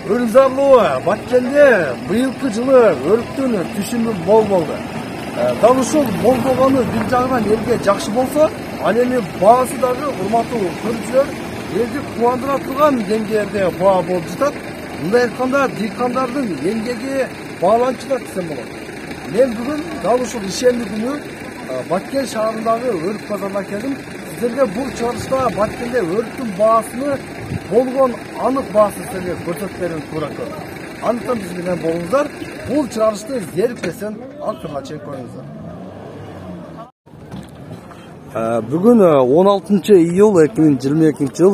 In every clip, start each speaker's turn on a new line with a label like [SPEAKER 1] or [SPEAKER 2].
[SPEAKER 1] Өрүзарлуу Баткенде быйылкы жылы өрүктүн түшүмү мол болду. Дал ушул мол болгону бир жагынан элге жакшы болсо, ал эми баасы дагы урматтуу көрүүчүлөр элди кубандыра турган деңгээлде баа болуп жатат. Мындай айтканда дыйкандардын эмгеги бааланчылат десем болот. Мен бүгүн дал ушул ишемдүү күнү Баткен шаарындагы өрүк базарына келдим. Сіздерге бұл чыгарышта Баткенде өрүктүн баасыны болгон анык баасын силерге көрсөтүп берүүнү туура көрдүм. Андыктан биз менен болуңуздар. Бул чыгарышты зерикпестен акырына чейин көрүңүздөр. Бүгүн 16 июл 2022 жыл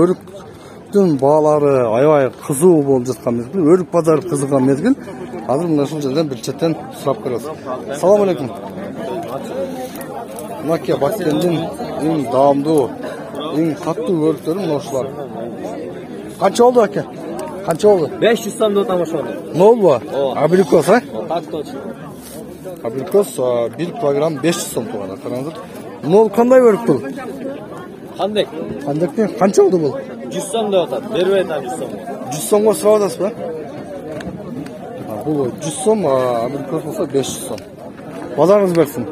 [SPEAKER 1] өрүктүн баалары аябай кызуу болуп жаткан мезгил. Өрүк базары кызыган мезгил. Азыр мына ушул жерден бир четтен сурап көрөбүз. Салам алейкум. Мына Баткендин эң даамдуу, эң каттуу өрүктөрү мына ушулар. Канча болду аке? Канча болду?
[SPEAKER 2] 500 сом деп тамашалады.
[SPEAKER 1] Не болду? Абрикос,
[SPEAKER 2] Так точно.
[SPEAKER 1] Абрикос 1 килограмм 500 сом турган. Караңыздар. Мына кандай өрүк бул?
[SPEAKER 2] Кандек?
[SPEAKER 1] Кандектен канча болду бул?
[SPEAKER 2] 100 сом деп атат. Бербей атам 100 сом.
[SPEAKER 1] 100 сомго сурап атасызбы? Бул 100 сом, абрикос болсо 500 сом. Базарыңыз берсин.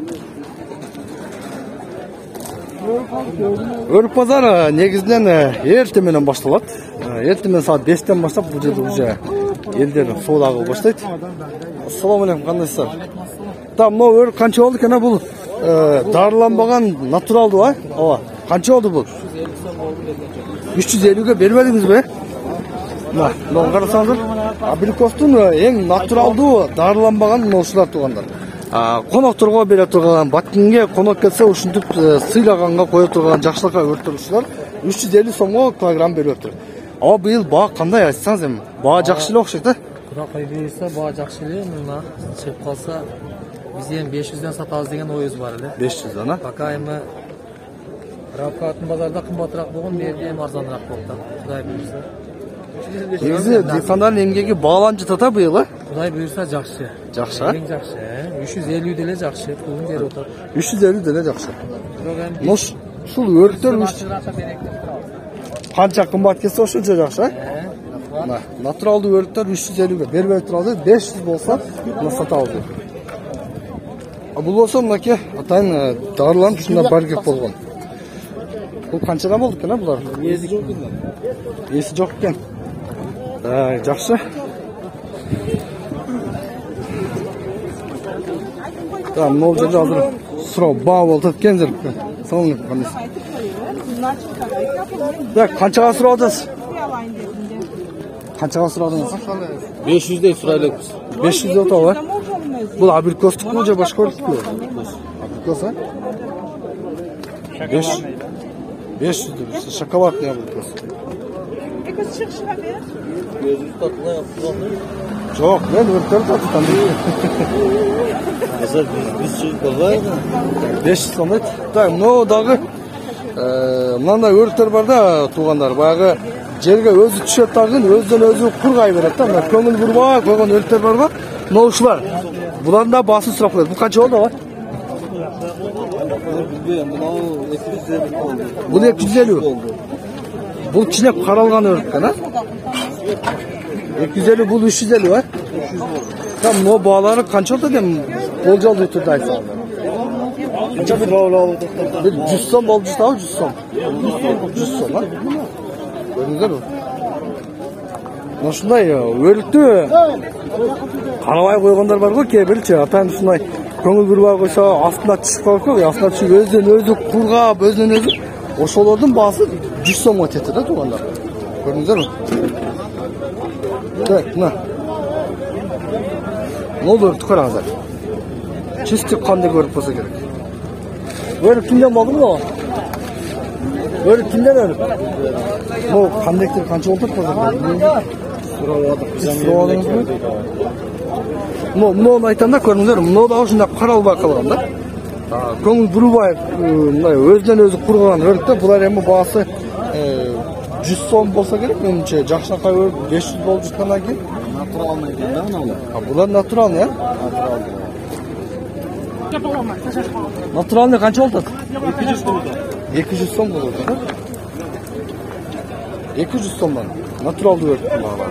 [SPEAKER 1] Өрүк базары негизинен эртең менен башталат. Эртең менен саат 5тен баштап бул жерде уже элдер соода кылып баштайт. Ассаламу алейкум, кандайсыздар? Да, мына өрүк канча болду экен бул? Дарыланбаган натуралдуу, ооба. Канча болду бул? 350ге бербедиңизби? Мына, мына карасаңыздар, абрикостун эң натуралдуу дарыланбаган мына ушулар тургандар. Конокторго бере турган, Баткенге конок келсе ушинтип сыйлаганга кое турган жакшылыкка өрүктөр ушулар 350 сомго килограмм берип атат. Ава быйыл баа кандай айтсаңыз эми? Баа жакшы эле окшойт,
[SPEAKER 3] Кудай буйруса баа жакшы эле, мына чыгып калса биз эми 500ден сатабыз деген оюбуз бар эле.
[SPEAKER 1] 500дан,
[SPEAKER 3] Пока эми Равкатын базарда кымбатыраак болгон, берде эми арзаныраак болду. Кудай буйруса.
[SPEAKER 1] Негизи дыйкандардын эмгеги бааланып жатат быйыл,
[SPEAKER 3] Кудай буйруса жакшы.
[SPEAKER 1] Жакшы,
[SPEAKER 3] Эң жакшы. 350 деле жакшы, пулун берип атат.
[SPEAKER 1] 350 деле жакшы.
[SPEAKER 3] Бирок эми
[SPEAKER 1] Ушул өрүктөр канча кымбат келсе ошончо жакшы, Натуралдуу өрүктөр 350ге бербей туралы, 500 болсо мына сатабыз. Бул болсо мынакей атайын дарыланып ушунда баргек болгон. Бул канчадан болду экен булар? Эси жок экен. Жакшы. Да, мына жерде азыр суроо баа болуп аткенсиздер. Салам алейкум. Да, канчага сурап атасыз? Канчага сурадыңыз?
[SPEAKER 2] 500 сурайлык.
[SPEAKER 1] 500 деп атабы? Бул абрикостук же башка өрүктүкпү? Абрикос, 500 деп. Шоколадный абрикос. Жок, мен өрүктөрдү татып 500 сом дейт. Так, мына дагы мындай өрүктөр бар да, туугандар. Баягы жерге өзү түшөт дагы, өзүнөн өзү кургай берет да. Мына көңүл бурбай койгон өрүктөр барбы? Мына ушулар. Булардын да баасын сурап коет. Бул канча болду, ава? Бул 250. Бул кичине каралган өрүк экен, 250, бул 350, Там мына баалары канча болду экен? Болжолдуу түрдө айтсаңыз. Канча бул? 100 сом болду да, 100 сом. 100 сом, Көрдүңүзбү? Ушундай өрүктү карабай койгондар бар го, кээ бирчи атайын ушундай көңүл бурбай койсо астына түшүп калат, астына түшүп өзүнөн өзү кургап, өзүнөн өзү ошолордун баасы 100 сомго жетет да, туугандар. Көрдүңүздөрбү? Так, мына. Мол өрүктү караңыздар. Чисти кандай өрүк болсо керек. Өрүк кимден болдубу? Өрүк кимден өрүк? Бул кандектер канча болуп атат? Мына айтанда көрүңүздөр, мына да ушундай каралбай калган да. Көңүл бурбай, мындай өзүнөн өзү курган өрүктөр, булар эми баасы 100 сом болса керек, менимче жакшынакай өрүк 500 болуп жаткандан кийин.
[SPEAKER 2] Натуралный экен да мына.
[SPEAKER 1] Булар натуралный, Натуралный канча болуп атат?
[SPEAKER 2] 200 сом.
[SPEAKER 1] 200 сом болот, 200 сомдон. Naturaldı örüktün bağlar.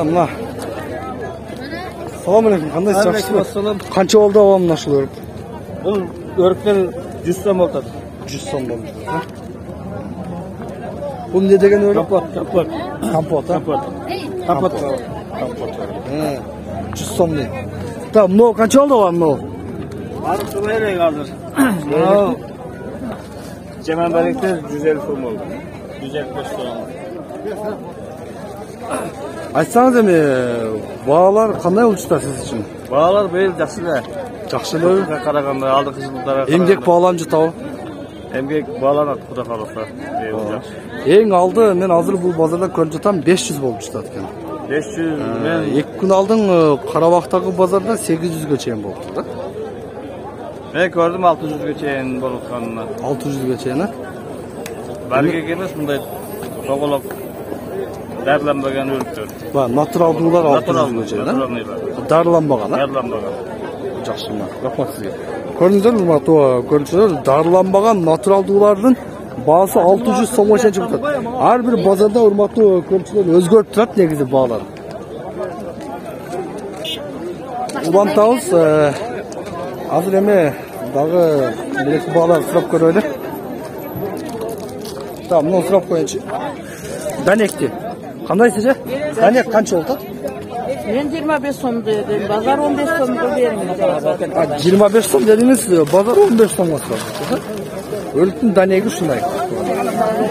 [SPEAKER 1] Mına. Selamünaleyküm. Kandaysiz? Yaxşısызbı? Qancha oldu avamlaşılıyor?
[SPEAKER 2] Bu örükler 100 so'm o'tadi.
[SPEAKER 1] 100 so'm bo'ldi. Bu ne degan örük?
[SPEAKER 2] Kompot.
[SPEAKER 1] Kompot, ha?
[SPEAKER 2] Kompot.
[SPEAKER 1] He. 100 so'm deydi. Tamam, bu qancha oldu avam bu?
[SPEAKER 2] Hadi şuraya kaldır. Ya. Cemal Barek'te 150 so'm oldu. 175 so'm.
[SPEAKER 1] Aytsanız emi, bağlar qanday uçta siz için?
[SPEAKER 2] Bağlar böyle yaxşılar.
[SPEAKER 1] Yaxşılığı?
[SPEAKER 2] Qaraganda aldı qizildara.
[SPEAKER 1] Emgek bağlamcı tavı.
[SPEAKER 2] Emgek bağlanat Xudo xolasa.
[SPEAKER 1] Eng aldı, men hazır bu bazarda ko'rincha tam 500 bo'lib chiqadi.
[SPEAKER 2] 500 men
[SPEAKER 1] 2 kun oldin Qarabağdagi bozorda 800 ga chayin bo'ldi da.
[SPEAKER 2] men ko'rdim 600 ga chayin bo'lganini.
[SPEAKER 1] 600 ga chayin.
[SPEAKER 2] Barga emas bunday to'g'aloq darlanmagan o'rikdir.
[SPEAKER 1] Va natural bular 600 ga chayin. Darlanmagan, ha?
[SPEAKER 2] Darlanmagan.
[SPEAKER 1] Жақсылма. Рахмат сізге. Көрдіңіздер ме, көрдіңіздер, дарыланбаған натуралдылардың бағасы 600 сомға шейін шығып тұрады. Әрбір базарда урматтуу көрдіңіздер өзгөрүп тұрады негізі бағалар. Улантабыз, азыр эме дагы билеки бағалар сурап көрөлү. Tamam, мына сурап коеюнчу. Данекти. Кандай сиже? Данек канча болот?
[SPEAKER 4] Men 25 so'm dedim. Bazar 15 so'mga bering.
[SPEAKER 1] 25 so'm dediniz, bazar 15 so'mga so'radi. Örüktün danegi şunday.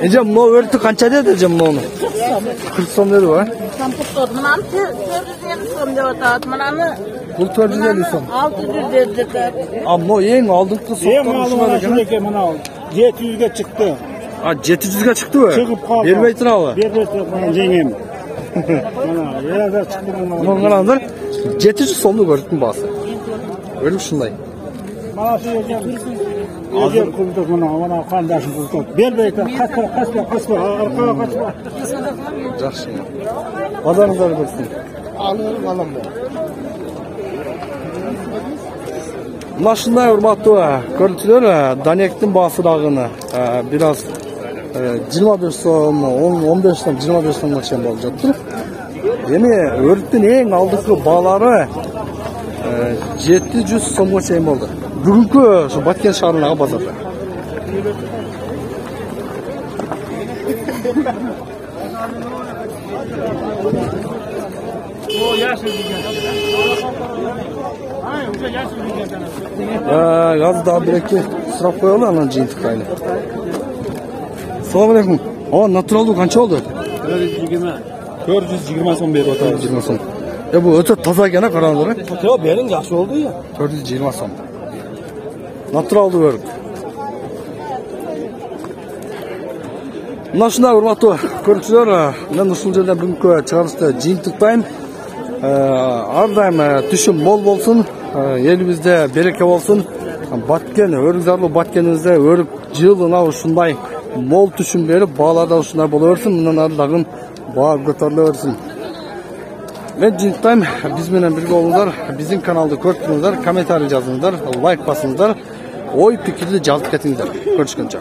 [SPEAKER 1] Ece bu örüktü kança dedi ece bunu? 40 so'm dedi va.
[SPEAKER 4] Kompot oldu. Bunani 450 so'm deb atadi. Bunani
[SPEAKER 1] Bu 450 so'm.
[SPEAKER 4] 600 dedi.
[SPEAKER 1] Ammo eng oldingi so'mdan
[SPEAKER 5] ekan mana 700 ga chiqdi.
[SPEAKER 1] Ha 700 ga chiqdi va.
[SPEAKER 5] Chiqib qoldi.
[SPEAKER 1] Bermay turadi.
[SPEAKER 5] Bermay turadi jengim. Mana yerda chiqdi mana.
[SPEAKER 1] Bunu qaranglar. 700 so'mni örüktün bahsi. Örük şunday.
[SPEAKER 5] Mana shu ekan. Hozir qildi mana qandashi qildi. Bermay turadi. Qaspa orqaga qochma.
[SPEAKER 1] Yaxshi. Bazarinizlar bo'lsin.
[SPEAKER 5] Alalım.
[SPEAKER 1] Mına şunday urmatlı көрüntüler Danek'tin bahsıdağını biraz 25 so'm, 15 so'm, 25 so'mga chayin bo'lib жатыр. Yeni örüktün eng aldiki bağları 700 so'mga chayin bo'ldi. Bugungi shu Batken shahridagi bozorda. Gaz daha bir sırap koyuyorlar lan cintik aynı. Selamünaleyküm. O natural kança oldu?
[SPEAKER 5] 420 so'm berib o'tadi.
[SPEAKER 1] 420 so'm. Bu öte taza gene karanlığı.
[SPEAKER 5] Yo, bering yaxshi oldu ya.
[SPEAKER 1] 420 so'm. Natural örük. Mına shunday urmatli ko'ruvchilar, men ushul yerda bugungi chiqarishda jintiqdayım. Har doim tushum mo'l bo'lsin, elimizde bereke bo'lsin. Batken, örük zarlı batkenimizde örük yılına shunday mo'l tushum berib, bağlarda shunday bo'laversin, bundan ardag'in bağ ko'tarilaversin. Men jintiqdayım, biz bilan birga bo'linglar, bizning kanalda ko'rib turinglar, kommentariy yozinglar, like bosinglar, o'y fikrni yozib ketinglar. Ko'rishguncha.